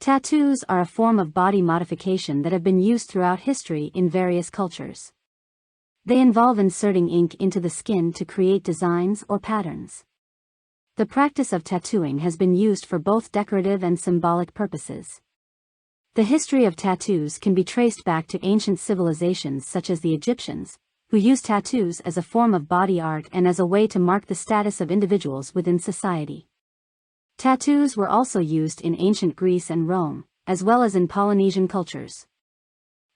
Tattoos are a form of body modification that have been used throughout history in various cultures. They involve inserting ink into the skin to create designs or patterns. The practice of tattooing has been used for both decorative and symbolic purposes. The history of tattoos can be traced back to ancient civilizations such as the Egyptians, who used tattoos as a form of body art and as a way to mark the status of individuals within society. Tattoos were also used in ancient Greece and Rome, as well as in Polynesian cultures.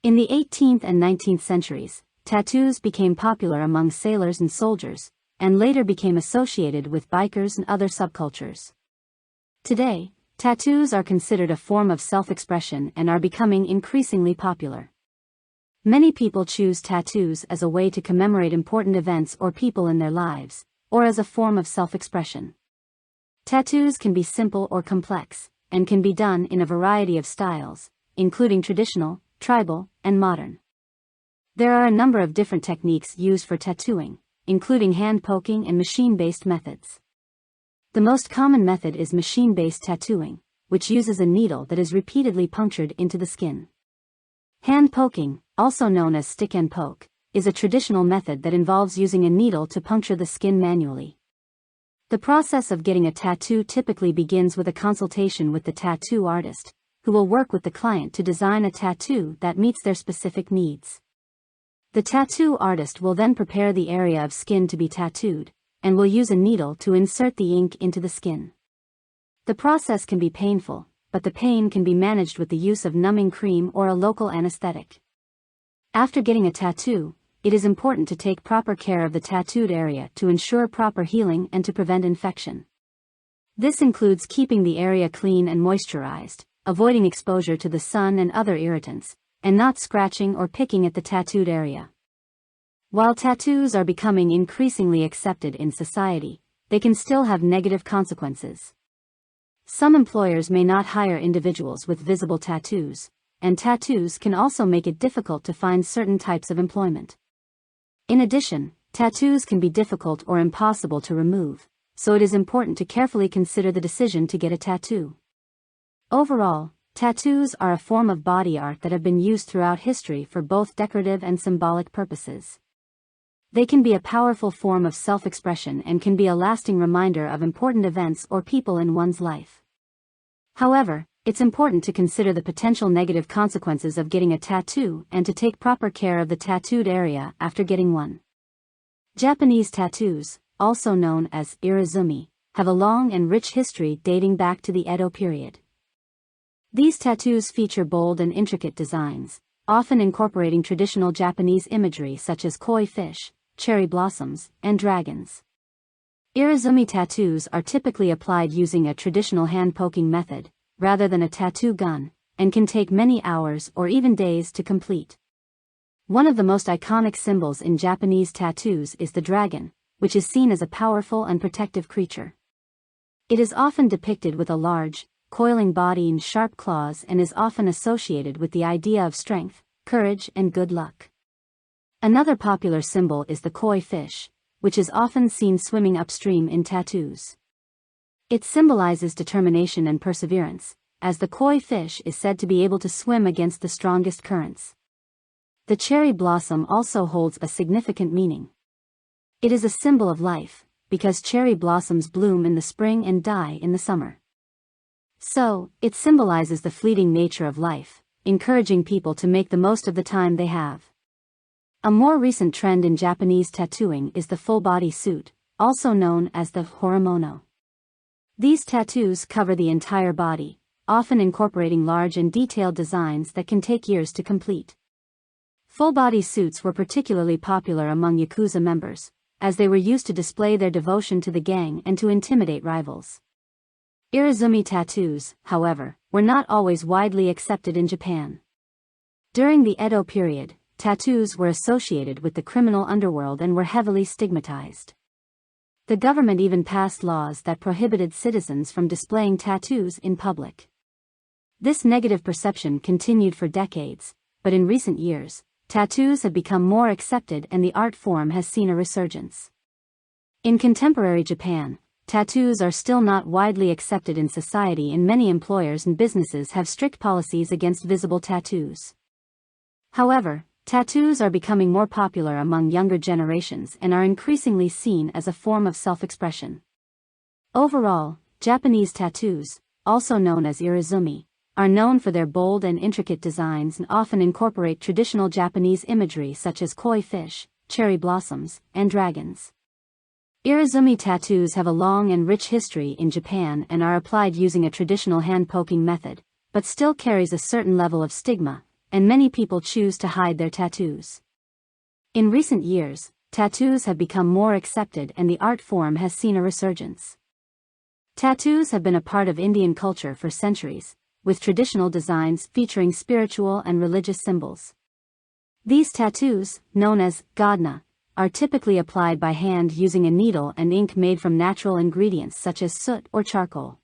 In the 18th and 19th centuries, tattoos became popular among sailors and soldiers, and later became associated with bikers and other subcultures. Today, tattoos are considered a form of self-expression and are becoming increasingly popular. Many people choose tattoos as a way to commemorate important events or people in their lives, or as a form of self-expression. Tattoos can be simple or complex, and can be done in a variety of styles, including traditional, tribal, and modern. There are a number of different techniques used for tattooing, including hand poking and machine-based methods. The most common method is machine-based tattooing, which uses a needle that is repeatedly punctured into the skin. Hand poking, also known as stick and poke, is a traditional method that involves using a needle to puncture the skin manually. The process of getting a tattoo typically begins with a consultation with the tattoo artist, who will work with the client to design a tattoo that meets their specific needs. The tattoo artist will then prepare the area of skin to be tattooed, and will use a needle to insert the ink into the skin. The process can be painful, but the pain can be managed with the use of numbing cream or a local anesthetic. After getting a tattoo, it is important to take proper care of the tattooed area to ensure proper healing and to prevent infection. This includes keeping the area clean and moisturized, avoiding exposure to the sun and other irritants, and not scratching or picking at the tattooed area. While tattoos are becoming increasingly accepted in society, they can still have negative consequences. Some employers may not hire individuals with visible tattoos, and tattoos can also make it difficult to find certain types of employment. In addition, tattoos can be difficult or impossible to remove, so it is important to carefully consider the decision to get a tattoo. Overall, tattoos are a form of body art that have been used throughout history for both decorative and symbolic purposes. They can be a powerful form of self-expression and can be a lasting reminder of important events or people in one's life. However, it's important to consider the potential negative consequences of getting a tattoo and to take proper care of the tattooed area after getting one. Japanese tattoos, also known as irizumi, have a long and rich history dating back to the Edo period. These tattoos feature bold and intricate designs, often incorporating traditional Japanese imagery such as koi fish, cherry blossoms, and dragons. Irizumi tattoos are typically applied using a traditional hand-poking method, rather than a tattoo gun, and can take many hours or even days to complete. One of the most iconic symbols in Japanese tattoos is the dragon, which is seen as a powerful and protective creature. It is often depicted with a large, coiling body and sharp claws and is often associated with the idea of strength, courage, and good luck. Another popular symbol is the koi fish, which is often seen swimming upstream in tattoos. It symbolizes determination and perseverance, as the koi fish is said to be able to swim against the strongest currents. The cherry blossom also holds a significant meaning. It is a symbol of life, because cherry blossoms bloom in the spring and die in the summer. So, it symbolizes the fleeting nature of life, encouraging people to make the most of the time they have. A more recent trend in Japanese tattooing is the full-body suit, also known as the horomono. These tattoos cover the entire body, often incorporating large and detailed designs that can take years to complete. Full-body suits were particularly popular among Yakuza members, as they were used to display their devotion to the gang and to intimidate rivals. Irizumi tattoos, however, were not always widely accepted in Japan. During the Edo period, tattoos were associated with the criminal underworld and were heavily stigmatized. The government even passed laws that prohibited citizens from displaying tattoos in public. This negative perception continued for decades, but in recent years, tattoos have become more accepted and the art form has seen a resurgence. In contemporary Japan, tattoos are still not widely accepted in society, and many employers and businesses have strict policies against visible tattoos. However, tattoos are becoming more popular among younger generations and are increasingly seen as a form of self-expression. Overall, Japanese tattoos, also known as irizumi, are known for their bold and intricate designs and often incorporate traditional Japanese imagery such as koi fish, cherry blossoms, and dragons. Irizumi tattoos have a long and rich history in Japan and are applied using a traditional hand-poking method, but still carries a certain level of stigma, and many people choose to hide their tattoos. In recent years, tattoos have become more accepted and the art form has seen a resurgence. Tattoos have been a part of Indian culture for centuries, with traditional designs featuring spiritual and religious symbols. These tattoos, known as gadna, are typically applied by hand using a needle and ink made from natural ingredients such as soot or charcoal.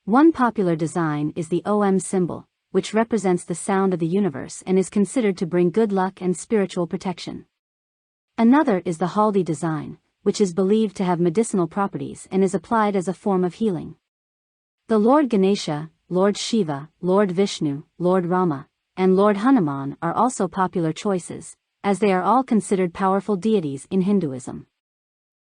One popular design is the Om symbol, which represents the sound of the universe and is considered to bring good luck and spiritual protection. Another is the haldi design, which is believed to have medicinal properties and is applied as a form of healing. The Lord Ganesha, Lord Shiva, Lord Vishnu, Lord Rama, and Lord Hanuman are also popular choices, as they are all considered powerful deities in Hinduism.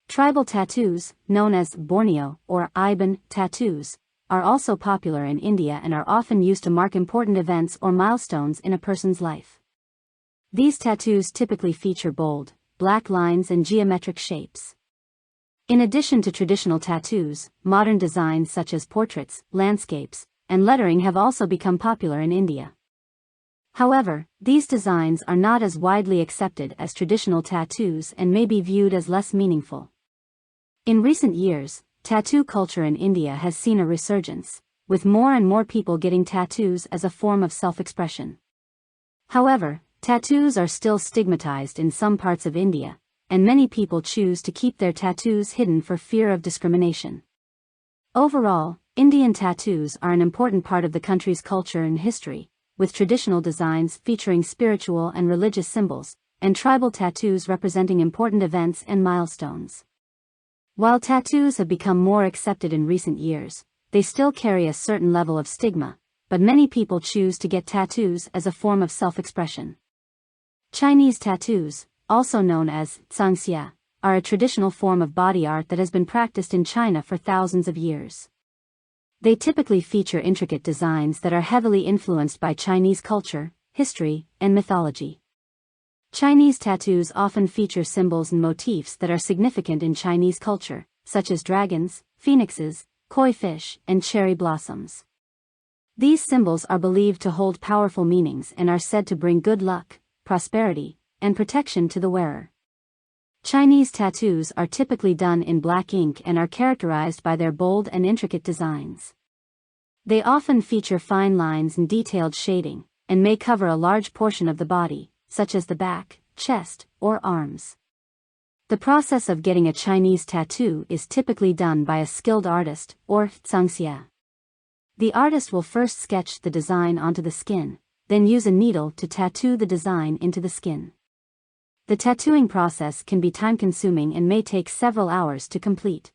Tribal tattoos, known as Borneo or Iban tattoos, are also popular in India and are often used to mark important events or milestones in a person's life. These tattoos typically feature bold, black lines and geometric shapes. In addition to traditional tattoos, modern designs such as portraits, landscapes, and lettering have also become popular in India. However, these designs are not as widely accepted as traditional tattoos and may be viewed as less meaningful. In recent years, tattoo culture in India has seen a resurgence, with more and more people getting tattoos as a form of self-expression. However, tattoos are still stigmatized in some parts of India, and many people choose to keep their tattoos hidden for fear of discrimination. Overall, Indian tattoos are an important part of the country's culture and history, with traditional designs featuring spiritual and religious symbols, and tribal tattoos representing important events and milestones. While tattoos have become more accepted in recent years, they still carry a certain level of stigma, but many people choose to get tattoos as a form of self-expression. Chinese tattoos, also known as zhangxia, are a traditional form of body art that has been practiced in China for thousands of years. They typically feature intricate designs that are heavily influenced by Chinese culture, history, and mythology. Chinese tattoos often feature symbols and motifs that are significant in Chinese culture, such as dragons, phoenixes, koi fish, and cherry blossoms. These symbols are believed to hold powerful meanings and are said to bring good luck, prosperity, and protection to the wearer. Chinese tattoos are typically done in black ink and are characterized by their bold and intricate designs. They often feature fine lines and detailed shading, and may cover a large portion of the body, such as the back, chest, or arms. The process of getting a Chinese tattoo is typically done by a skilled artist, or zhangxia. The artist will first sketch the design onto the skin, then use a needle to tattoo the design into the skin. The tattooing process can be time-consuming and may take several hours to complete.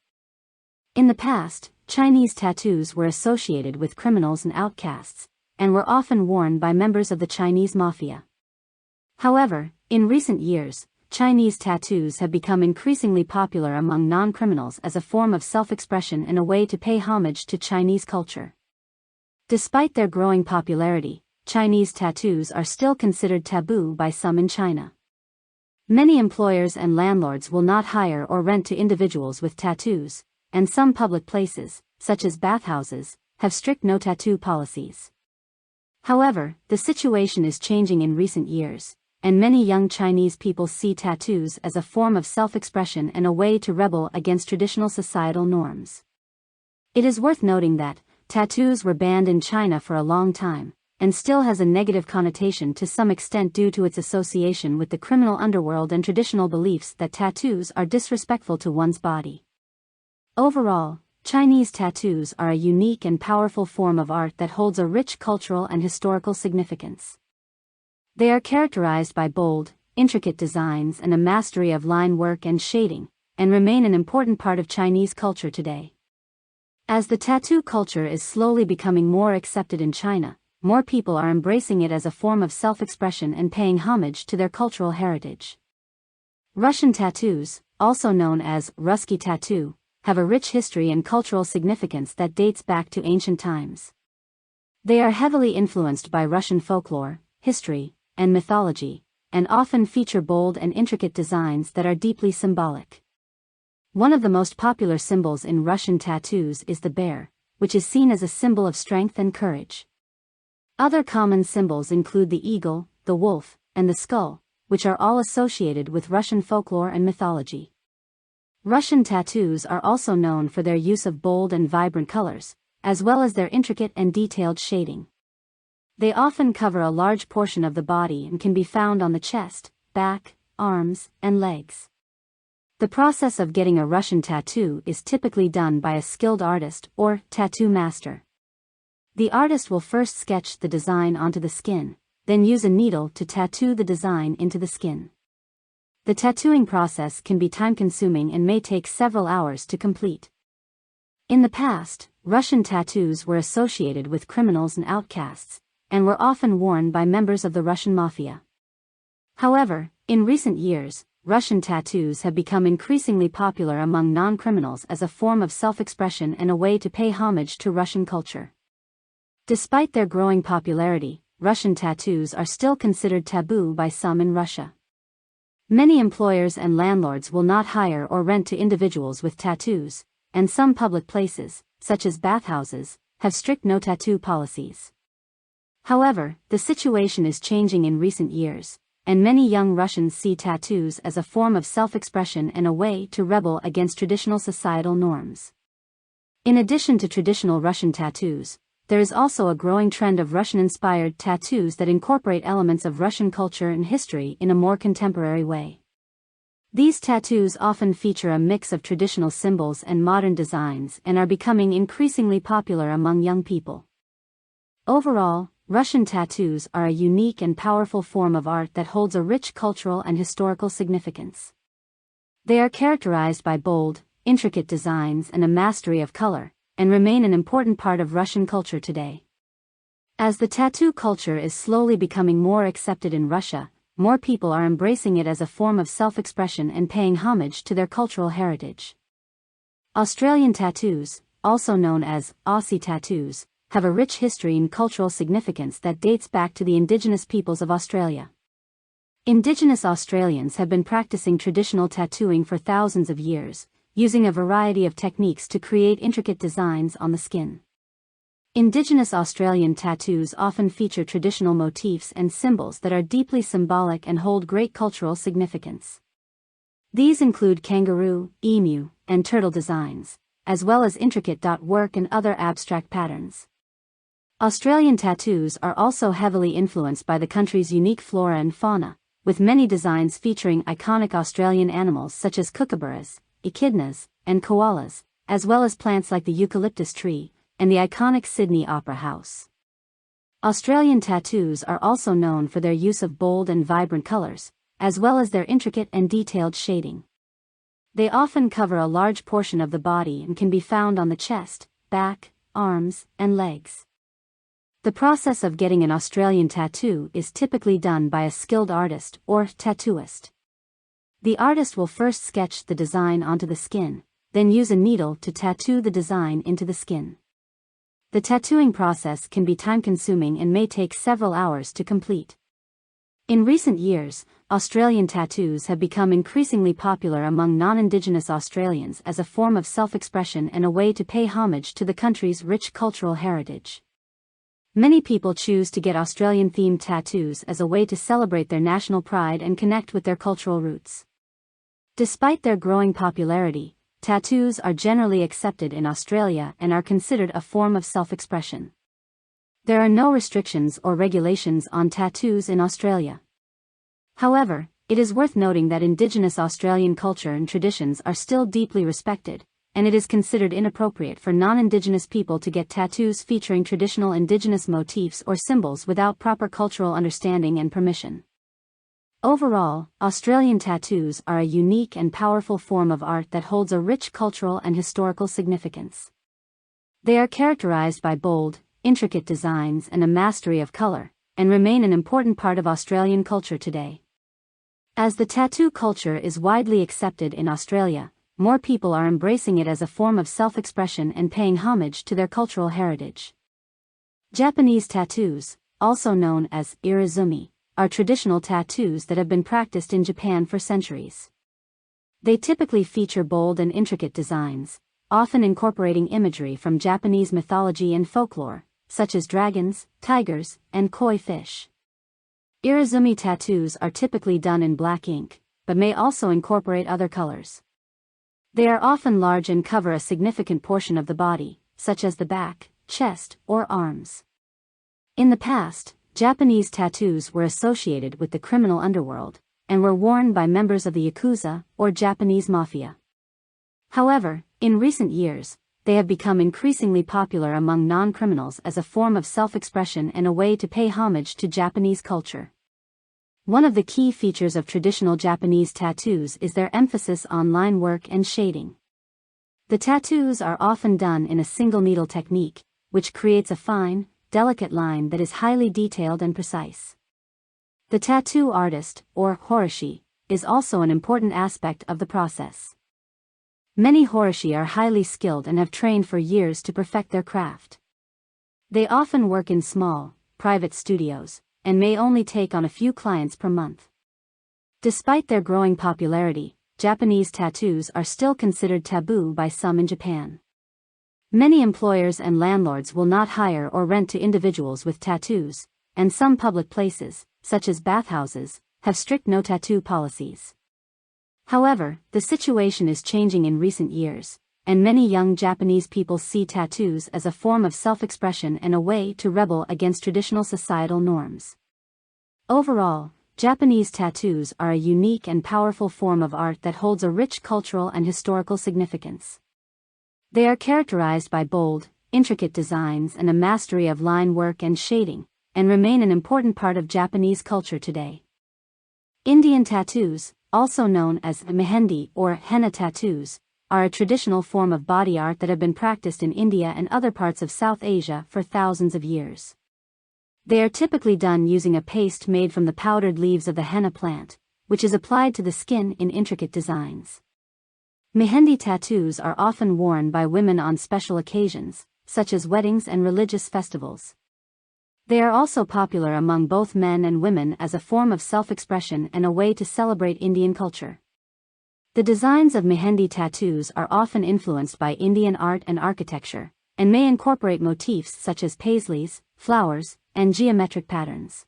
In the past, Chinese tattoos were associated with criminals and outcasts, and were often worn by members of the Chinese mafia. However, in recent years, Chinese tattoos have become increasingly popular among non-criminals as a form of self-expression and a way to pay homage to Chinese culture. Despite their growing popularity, Chinese tattoos are still considered taboo by some in China. Many employers and landlords will not hire or rent to individuals with tattoos, and some public places, such as bathhouses, have strict no-tattoo policies. However, the situation is changing in recent years, and many young Chinese people see tattoos as a form of self-expression and a way to rebel against traditional societal norms. It is worth noting that tattoos were banned in China for a long time, and still has a negative connotation to some extent due to its association with the criminal underworld and traditional beliefs that tattoos are disrespectful to one's body. Overall, Chinese tattoos are a unique and powerful form of art that holds a rich cultural and historical significance. They are characterized by bold, intricate designs and a mastery of line work and shading, and remain an important part of Chinese culture today. As the tattoo culture is slowly becoming more accepted in China, more people are embracing it as a form of self-expression and paying homage to their cultural heritage. Russian tattoos, also known as Rусский tattoo, have a rich history and cultural significance that dates back to ancient times. They are heavily influenced by Russian folklore, history, and mythology, and often feature bold and intricate designs that are deeply symbolic. One of the most popular symbols in Russian tattoos is the bear, which is seen as a symbol of strength and courage. Other common symbols include the eagle, the wolf, and the skull, which are all associated with Russian folklore and mythology. Russian tattoos are also known for their use of bold and vibrant colors, as well as their intricate and detailed shading. They often cover a large portion of the body and can be found on the chest, back, arms, and legs. The process of getting a Russian tattoo is typically done by a skilled artist or tattoo master. The artist will first sketch the design onto the skin, then use a needle to tattoo the design into the skin. The tattooing process can be time-consuming and may take several hours to complete. In the past, Russian tattoos were associated with criminals and outcasts, and were often worn by members of the Russian mafia. However, in recent years, Russian tattoos have become increasingly popular among non-criminals as a form of self-expression and a way to pay homage to Russian culture. Despite their growing popularity, Russian tattoos are still considered taboo by some in Russia. Many employers and landlords will not hire or rent to individuals with tattoos, and some public places, such as bathhouses, have strict no-tattoo policies. However, the situation is changing in recent years, and many young Russians see tattoos as a form of self-expression and a way to rebel against traditional societal norms. In addition to traditional Russian tattoos, there is also a growing trend of Russian-inspired tattoos that incorporate elements of Russian culture and history in a more contemporary way. These tattoos often feature a mix of traditional symbols and modern designs and are becoming increasingly popular among young people. Overall, Russian tattoos are a unique and powerful form of art that holds a rich cultural and historical significance. They are characterized by bold, intricate designs and a mastery of color, and remain an important part of Russian culture today. As the tattoo culture is slowly becoming more accepted in Russia, more people are embracing it as a form of self-expression and paying homage to their cultural heritage. Australian tattoos, also known as Aussie tattoos, have a rich history and cultural significance that dates back to the Indigenous peoples of Australia. Indigenous Australians have been practicing traditional tattooing for thousands of years, using a variety of techniques to create intricate designs on the skin. Indigenous Australian tattoos often feature traditional motifs and symbols that are deeply symbolic and hold great cultural significance. These include kangaroo, emu, and turtle designs, as well as intricate dot work and other abstract patterns. Australian tattoos are also heavily influenced by the country's unique flora and fauna, with many designs featuring iconic Australian animals such as kookaburras, echidnas, and koalas, as well as plants like the eucalyptus tree, and the iconic Sydney Opera House. Australian tattoos are also known for their use of bold and vibrant colors, as well as their intricate and detailed shading. They often cover a large portion of the body and can be found on the chest, back, arms, and legs. The process of getting an Australian tattoo is typically done by a skilled artist or tattooist. The artist will first sketch the design onto the skin, then use a needle to tattoo the design into the skin. The tattooing process can be time-consuming and may take several hours to complete. In recent years, Australian tattoos have become increasingly popular among non-Indigenous Australians as a form of self-expression and a way to pay homage to the country's rich cultural heritage. Many people choose to get Australian-themed tattoos as a way to celebrate their national pride and connect with their cultural roots. Despite their growing popularity, tattoos are generally accepted in Australia and are considered a form of self-expression. There are no restrictions or regulations on tattoos in Australia. However, it is worth noting that Indigenous Australian culture and traditions are still deeply respected, and it is considered inappropriate for non-Indigenous people to get tattoos featuring traditional Indigenous motifs or symbols without proper cultural understanding and permission. Overall, Australian tattoos are a unique and powerful form of art that holds a rich cultural and historical significance. They are characterized by bold, intricate designs and a mastery of color, and remain an important part of Australian culture today. As the tattoo culture is widely accepted in Australia, more people are embracing it as a form of self-expression and paying homage to their cultural heritage. Japanese tattoos, also known as irizumi, are traditional tattoos that have been practiced in Japan for centuries. They typically feature bold and intricate designs, often incorporating imagery from Japanese mythology and folklore, such as dragons, tigers, and koi fish. Irizumi tattoos are typically done in black ink, but may also incorporate other colors. They are often large and cover a significant portion of the body, such as the back, chest, or arms. In the past, Japanese tattoos were associated with the criminal underworld, and were worn by members of the Yakuza or Japanese mafia. However, in recent years, they have become increasingly popular among non-criminals as a form of self-expression and a way to pay homage to Japanese culture. One of the key features of traditional Japanese tattoos is their emphasis on line work and shading. The tattoos are often done in a single needle technique, which creates a fine, delicate line that is highly detailed and precise. The tattoo artist, or horishi, is also an important aspect of the process. Many horishi are highly skilled and have trained for years to perfect their craft. They often work in small, private studios, and may only take on a few clients per month. Despite their growing popularity, Japanese tattoos are still considered taboo by some in Japan. Many employers and landlords will not hire or rent to individuals with tattoos, and some public places, such as bathhouses, have strict no-tattoo policies. However, the situation is changing in recent years, and many young Japanese people see tattoos as a form of self-expression and a way to rebel against traditional societal norms. Overall, Japanese tattoos are a unique and powerful form of art that holds a rich cultural and historical significance. They are characterized by bold, intricate designs and a mastery of line work and shading, and remain an important part of Japanese culture today. Indian tattoos, also known as mehendi or henna tattoos, are a traditional form of body art that have been practiced in India and other parts of South Asia for thousands of years. They are typically done using a paste made from the powdered leaves of the henna plant, which is applied to the skin in intricate designs. Mehendi tattoos are often worn by women on special occasions, such as weddings and religious festivals. They are also popular among both men and women as a form of self-expression and a way to celebrate Indian culture. The designs of mehendi tattoos are often influenced by Indian art and architecture, and may incorporate motifs such as paisleys, flowers, and geometric patterns.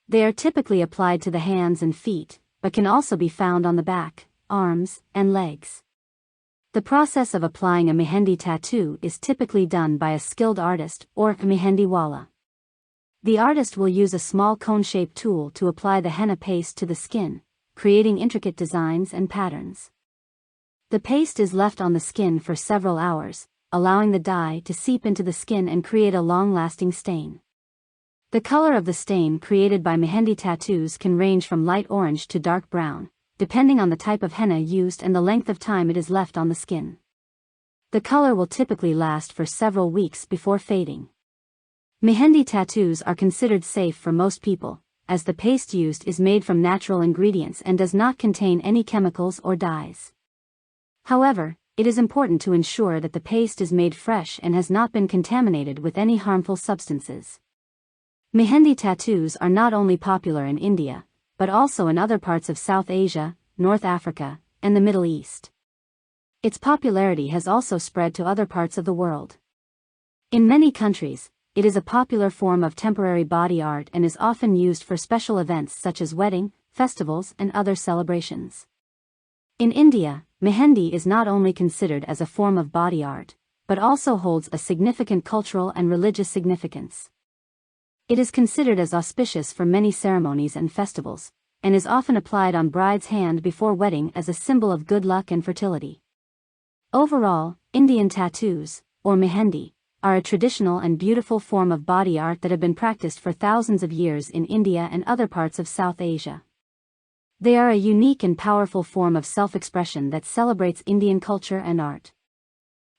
They are typically applied to the hands and feet, but can also be found on the back, arms, and legs. The process of applying a mehendi tattoo is typically done by a skilled artist or mehendiwala. The artist will use a small cone-shaped tool to apply the henna paste to the skin, creating intricate designs and patterns. The paste is left on the skin for several hours, allowing the dye to seep into the skin and create a long-lasting stain. The color of the stain created by mehendi tattoos can range from light orange to dark brown, depending on the type of henna used and the length of time it is left on the skin. The color will typically last for several weeks before fading. Mehendi tattoos are considered safe for most people, as the paste used is made from natural ingredients and does not contain any chemicals or dyes. However, it is important to ensure that the paste is made fresh and has not been contaminated with any harmful substances. Mehendi tattoos are not only popular in India, but also in other parts of South Asia, North Africa, and the Middle East. Its popularity has also spread to other parts of the world. In many countries, it is a popular form of temporary body art and is often used for special events such as wedding, festivals, and other celebrations. In India, mehendi is not only considered as a form of body art, but also holds a significant cultural and religious significance. It is considered as auspicious for many ceremonies and festivals, and is often applied on bride's hand before wedding as a symbol of good luck and fertility. Overall, Indian tattoos, or mehendi, are a traditional and beautiful form of body art that have been practiced for thousands of years in India and other parts of South Asia. They are a unique and powerful form of self-expression that celebrates Indian culture and art.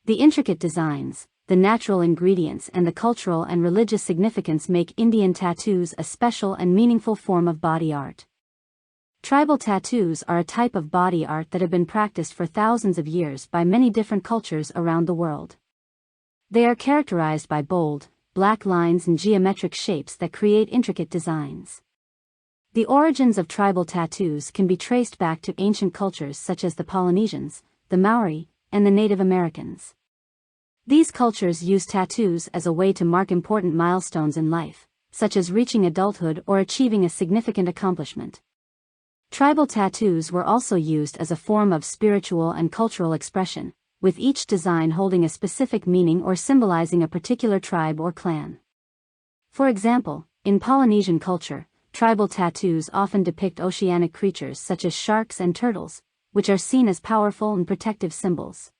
The intricate designs, the natural ingredients and the cultural and religious significance make Indian tattoos a special and meaningful form of body art. Tribal tattoos are a type of body art that have been practiced for thousands of years by many different cultures around the world. They are characterized by bold, black lines and geometric shapes that create intricate designs. The origins of tribal tattoos can be traced back to ancient cultures such as the Polynesians, the Maori, and the Native Americans. These cultures used tattoos as a way to mark important milestones in life, such as reaching adulthood or achieving a significant accomplishment. Tribal tattoos were also used as a form of spiritual and cultural expression, with each design holding a specific meaning or symbolizing a particular tribe or clan. For example, in Polynesian culture, tribal tattoos often depict oceanic creatures such as sharks and turtles, which are seen as powerful and protective symbols.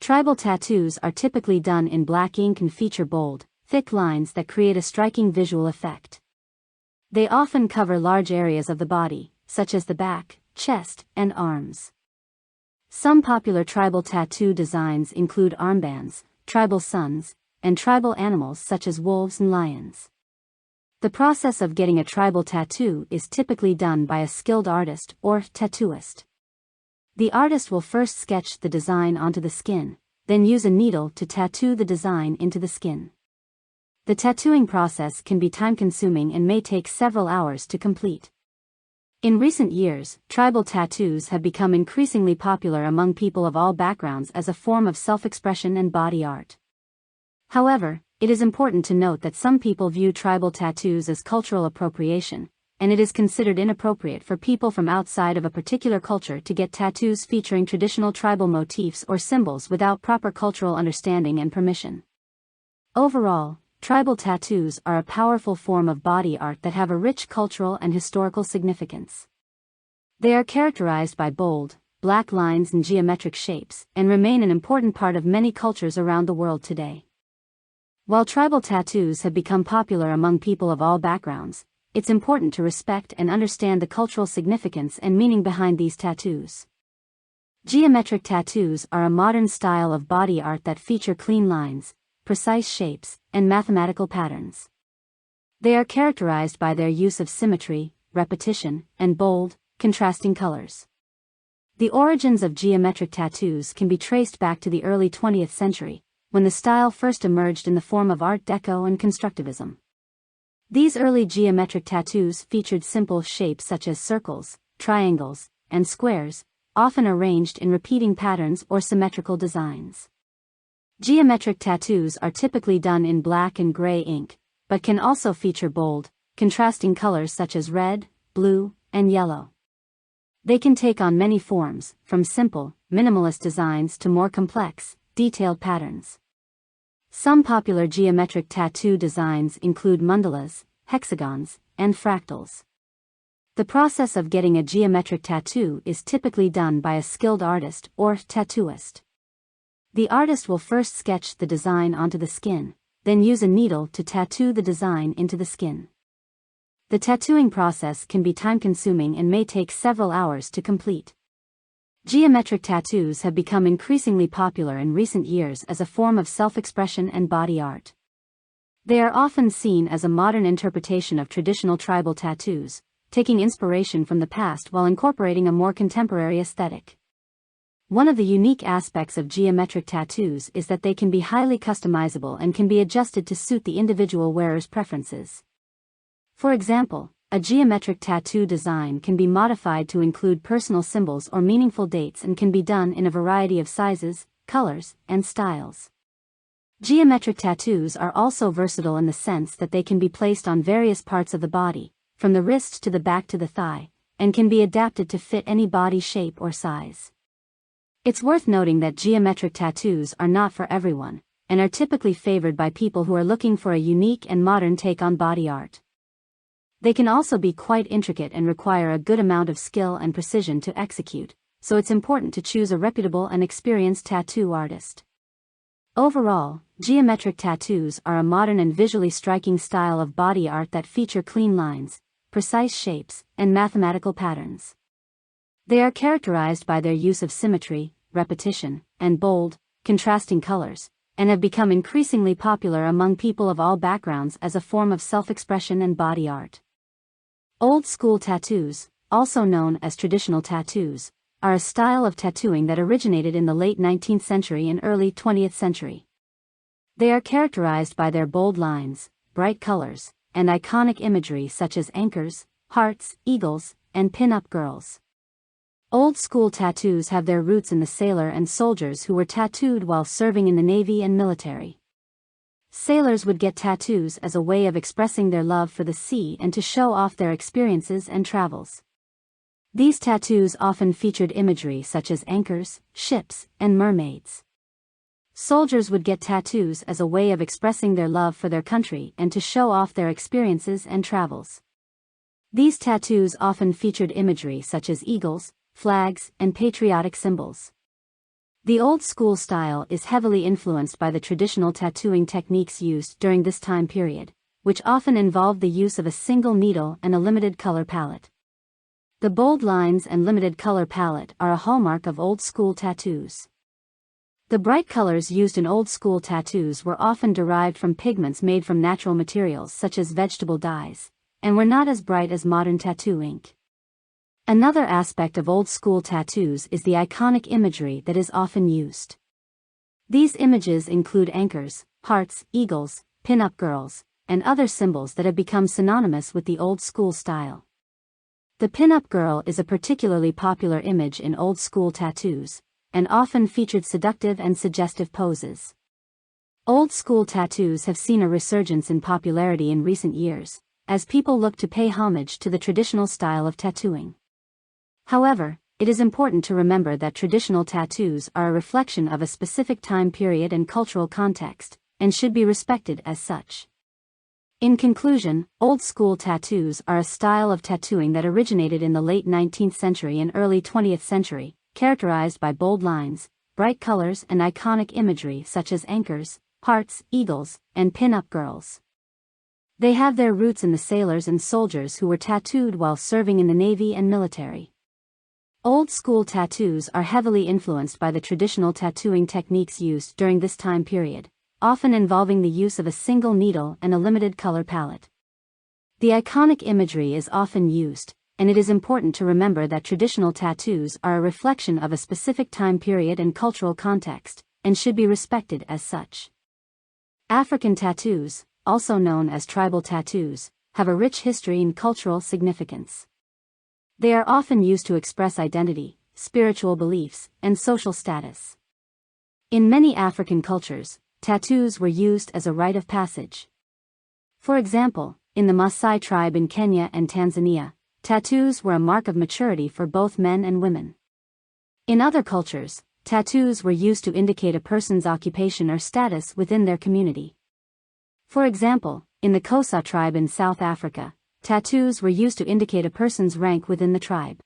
Tribal tattoos are typically done in black ink and feature bold, thick lines that create a striking visual effect. They often cover large areas of the body, such as the back, chest, and arms. Some popular tribal tattoo designs include armbands, tribal suns, and tribal animals such as wolves and lions. The process of getting a tribal tattoo is typically done by a skilled artist or tattooist. The artist will first sketch the design onto the skin, then use a needle to tattoo the design into the skin. The tattooing process can be time-consuming and may take several hours to complete. In recent years, tribal tattoos have become increasingly popular among people of all backgrounds as a form of self-expression and body art. However, it is important to note that some people view tribal tattoos as cultural appropriation, and it is considered inappropriate for people from outside of a particular culture to get tattoos featuring traditional tribal motifs or symbols without proper cultural understanding and permission. Overall, tribal tattoos are a powerful form of body art that have a rich cultural and historical significance. They are characterized by bold, black lines and geometric shapes, and remain an important part of many cultures around the world today. While tribal tattoos have become popular among people of all backgrounds, it's important to respect and understand the cultural significance and meaning behind these tattoos. Geometric tattoos are a modern style of body art that feature clean lines, precise shapes, and mathematical patterns. They are characterized by their use of symmetry, repetition, and bold, contrasting colors. The origins of geometric tattoos can be traced back to the early 20th century, when the style first emerged in the form of Art Deco and Constructivism. These early geometric tattoos featured simple shapes such as circles, triangles, and squares, often arranged in repeating patterns or symmetrical designs. Geometric tattoos are typically done in black and gray ink, but can also feature bold, contrasting colors such as red, blue, and yellow. They can take on many forms, from simple, minimalist designs to more complex, detailed patterns. Some popular geometric tattoo designs include mandalas, hexagons, and fractals. The process of getting a geometric tattoo is typically done by a skilled artist or tattooist. The artist will first sketch the design onto the skin, then use a needle to tattoo the design into the skin. The tattooing process can be time-consuming and may take several hours to complete. Geometric tattoos have become increasingly popular in recent years as a form of self-expression and body art. They are often seen as a modern interpretation of traditional tribal tattoos, taking inspiration from the past while incorporating a more contemporary aesthetic. One of the unique aspects of geometric tattoos is that they can be highly customizable and can be adjusted to suit the individual wearer's preferences. For example, a geometric tattoo design can be modified to include personal symbols or meaningful dates and can be done in a variety of sizes, colors, and styles. Geometric tattoos are also versatile in the sense that they can be placed on various parts of the body, from the wrist to the back to the thigh, and can be adapted to fit any body shape or size. It's worth noting that geometric tattoos are not for everyone, and are typically favored by people who are looking for a unique and modern take on body art. They can also be quite intricate and require a good amount of skill and precision to execute, so it's important to choose a reputable and experienced tattoo artist. Overall, geometric tattoos are a modern and visually striking style of body art that feature clean lines, precise shapes, and mathematical patterns. They are characterized by their use of symmetry, repetition, and bold, contrasting colors, and have become increasingly popular among people of all backgrounds as a form of self-expression and body art. Old school tattoos, also known as traditional tattoos, are a style of tattooing that originated in the late 19th century and early 20th century. They are characterized by their bold lines, bright colors, and iconic imagery such as anchors, hearts, eagles, and pin-up girls. Old school tattoos have their roots in the sailor and soldiers who were tattooed while serving in the Navy and military. Sailors would get tattoos as a way of expressing their love for the sea and to show off their experiences and travels. These tattoos often featured imagery such as anchors, ships, and mermaids. Soldiers would get tattoos as a way of expressing their love for their country and to show off their experiences and travels. These tattoos often featured imagery such as eagles, flags, and patriotic symbols. The old school style is heavily influenced by the traditional tattooing techniques used during this time period, which often involved the use of a single needle and a limited color palette. The bold lines and limited color palette are a hallmark of old school tattoos. The bright colors used in old school tattoos were often derived from pigments made from natural materials such as vegetable dyes, and were not as bright as modern tattoo ink. Another aspect of old school tattoos is the iconic imagery that is often used. These images include anchors, hearts, eagles, pin-up girls, and other symbols that have become synonymous with the old school style. The pin-up girl is a particularly popular image in old school tattoos, and often featured seductive and suggestive poses. Old school tattoos have seen a resurgence in popularity in recent years, as people look to pay homage to the traditional style of tattooing. However, it is important to remember that traditional tattoos are a reflection of a specific time period and cultural context, and should be respected as such. In conclusion, old school tattoos are a style of tattooing that originated in the late 19th century and early 20th century, characterized by bold lines, bright colors, and iconic imagery such as anchors, hearts, eagles, and pin-up girls. They have their roots in the sailors and soldiers who were tattooed while serving in the Navy and military. Old school tattoos are heavily influenced by the traditional tattooing techniques used during this time period, often involving the use of a single needle and a limited color palette. The iconic imagery is often used, and it is important to remember that traditional tattoos are a reflection of a specific time period and cultural context, and should be respected as such. African tattoos, also known as tribal tattoos, have a rich history and cultural significance. They are often used to express identity, spiritual beliefs, and social status. In many African cultures, tattoos were used as a rite of passage. For example, in the Maasai tribe in Kenya and Tanzania, tattoos were a mark of maturity for both men and women. In other cultures, tattoos were used to indicate a person's occupation or status within their community. For example, in the Xhosa tribe in South Africa, tattoos were used to indicate a person's rank within the tribe.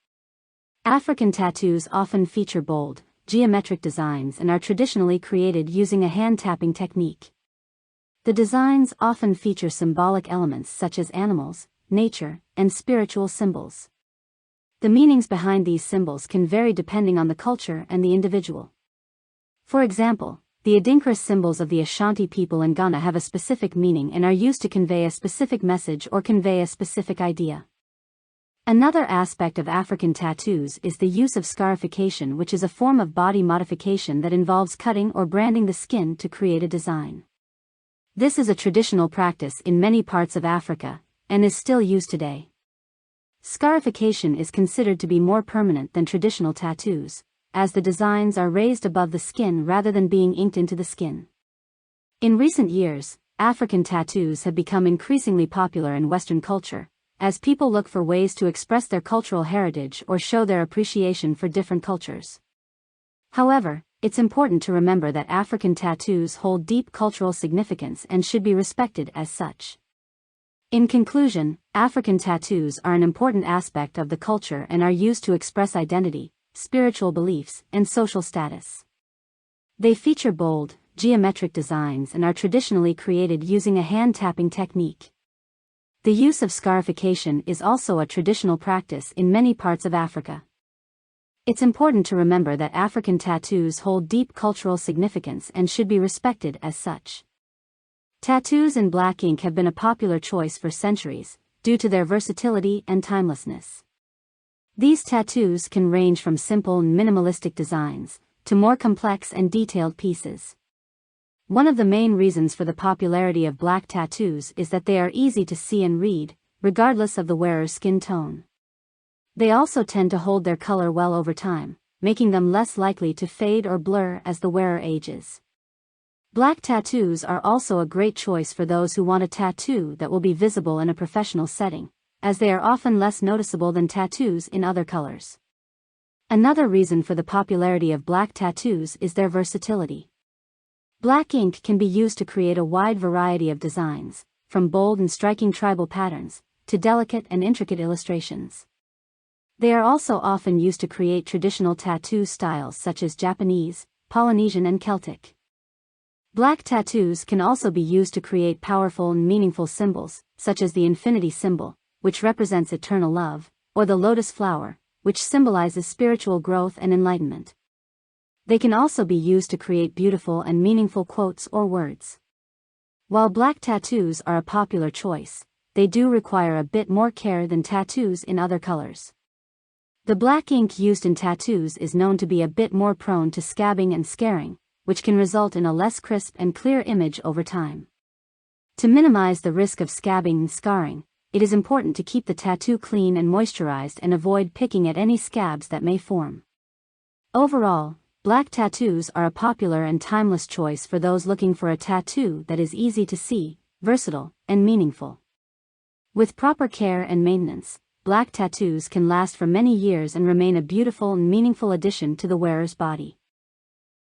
African tattoos often feature bold, geometric designs and are traditionally created using a hand-tapping technique. The designs often feature symbolic elements such as animals, nature, and spiritual symbols. The meanings behind these symbols can vary depending on the culture and the individual. For example, the Adinkra symbols of the Ashanti people in Ghana have a specific meaning and are used to convey a specific message or convey a specific idea. Another aspect of African tattoos is the use of scarification, which is a form of body modification that involves cutting or branding the skin to create a design. This is a traditional practice in many parts of Africa, and is still used today. Scarification is considered to be more permanent than traditional tattoos, as the designs are raised above the skin rather than being inked into the skin. In recent years, African tattoos have become increasingly popular in Western culture, as people look for ways to express their cultural heritage or show their appreciation for different cultures. However, it's important to remember that African tattoos hold deep cultural significance and should be respected as such. In conclusion, African tattoos are an important aspect of the culture and are used to express identity, spiritual beliefs, and social status. They feature bold, geometric designs and are traditionally created using a hand-tapping technique. The use of scarification is also a traditional practice in many parts of Africa. It's important to remember that African tattoos hold deep cultural significance and should be respected as such. Tattoos in black ink have been a popular choice for centuries, due to their versatility and timelessness. These tattoos can range from simple and minimalistic designs, to more complex and detailed pieces. One of the main reasons for the popularity of black tattoos is that they are easy to see and read, regardless of the wearer's skin tone. They also tend to hold their color well over time, making them less likely to fade or blur as the wearer ages. Black tattoos are also a great choice for those who want a tattoo that will be visible in a professional setting, as they are often less noticeable than tattoos in other colors. Another reason for the popularity of black tattoos is their versatility. Black ink can be used to create a wide variety of designs, from bold and striking tribal patterns, to delicate and intricate illustrations. They are also often used to create traditional tattoo styles such as Japanese, Polynesian and Celtic. Black tattoos can also be used to create powerful and meaningful symbols, such as the infinity symbol, which represents eternal love, or the lotus flower, which symbolizes spiritual growth and enlightenment. They can also be used to create beautiful and meaningful quotes or words. While black tattoos are a popular choice, they do require a bit more care than tattoos in other colors. The black ink used in tattoos is known to be a bit more prone to scabbing and scarring, which can result in a less crisp and clear image over time. To minimize the risk of scabbing and scarring, it is important to keep the tattoo clean and moisturized and avoid picking at any scabs that may form. Overall, black tattoos are a popular and timeless choice for those looking for a tattoo that is easy to see, versatile, and meaningful. With proper care and maintenance, black tattoos can last for many years and remain a beautiful and meaningful addition to the wearer's body.